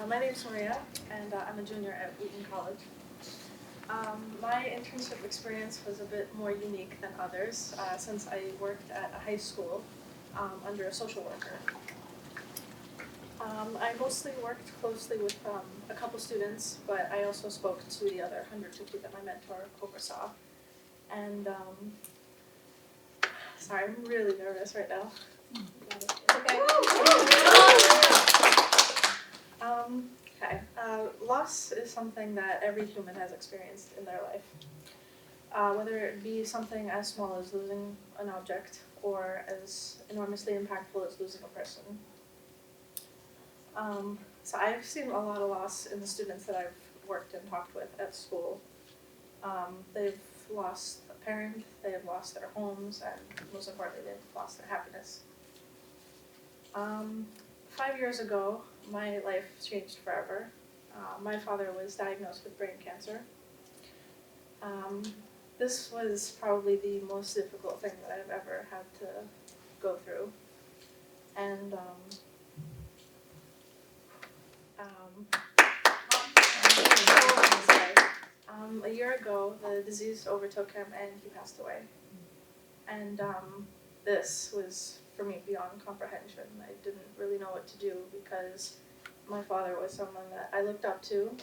My name's Maria, and I'm a junior at Wheaton College. My internship experience was a bit more unique than others since I worked at a high school under a social worker. I mostly worked closely with a couple students, but I also spoke to the other 150 that my mentor oversaw. And sorry, I'm really nervous right now. Okay. Loss is something that every human has experienced in their life. Whether it be something as small as losing an object or as enormously impactful as losing a person. So I've seen a lot of loss in the students that I've worked and talked with at school. They've lost a parent, they have lost their homes, and most importantly, they've lost their happiness. 5 years ago, my life changed forever. My father was diagnosed with brain cancer. This was probably the most difficult thing that I've ever had to go through. And a year ago, the disease overtook him and he passed away. And this was, for me, beyond comprehension. I didn't really know what to do because my father was someone that I looked up to.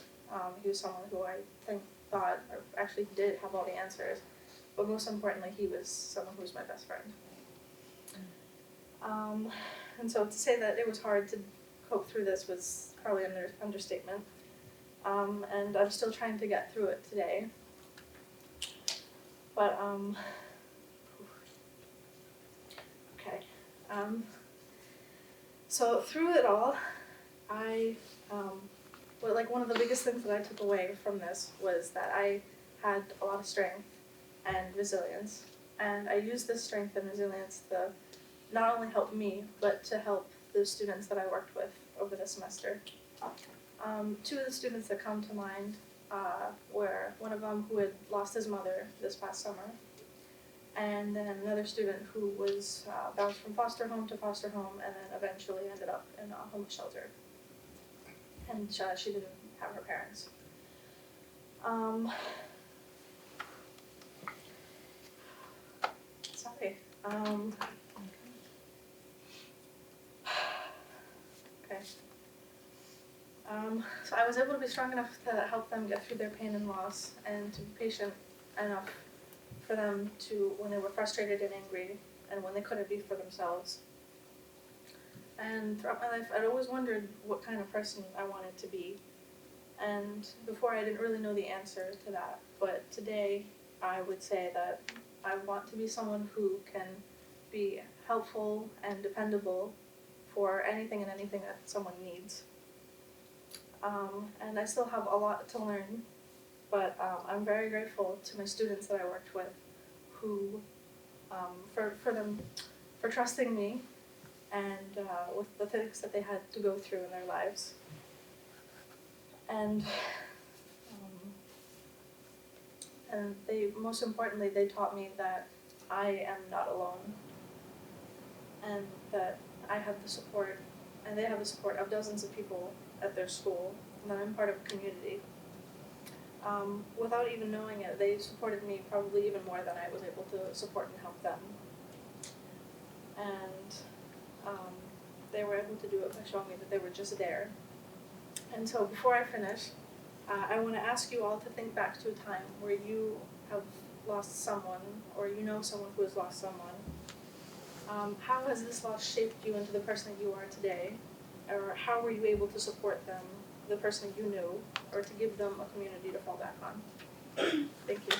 He was someone who I think thought, or actually did have all the answers. But most importantly, he was someone who was my best friend. And so to say that it was hard to cope through this was probably an understatement. And I'm still trying to get through it today. But, okay. So through it all, one of the biggest things that I took away from this was that I had a lot of strength and resilience. And I used this strength and resilience to not only help me, but to help the students that I worked with over the semester. Two of the students that come to mind were one of them who had lost his mother this past summer, and then another student who was bounced from foster home to foster home and then eventually ended up in a homeless shelter. And she didn't have her parents. Sorry. Okay. So I was able to be strong enough to help them get through their pain and loss, and to be patient enough for them to, when they were frustrated and angry, and when they couldn't be for themselves. And throughout my life, I'd always wondered what kind of person I wanted to be. And before, I didn't really know the answer to that. But today, I would say that I want to be someone who can be helpful and dependable for anything and anything that someone needs. And I still have a lot to learn, but I'm very grateful to my students that I worked with, who, for trusting me, and with the things that they had to go through in their lives. And they, most importantly, they taught me that I am not alone, and that I have the support, and they have the support of dozens of people at their school, and that I'm part of a community. Without even knowing it, they supported me probably even more than I was able to support and help them. And they were able to do it by showing me that they were just there. And so before I finish, I want to ask you all to think back to a time where you have lost someone, or you know someone who has lost someone. How has this loss shaped you into the person that you are today? Or how were you able to support them, the person you knew, or to give them a community to fall back on? Thank you.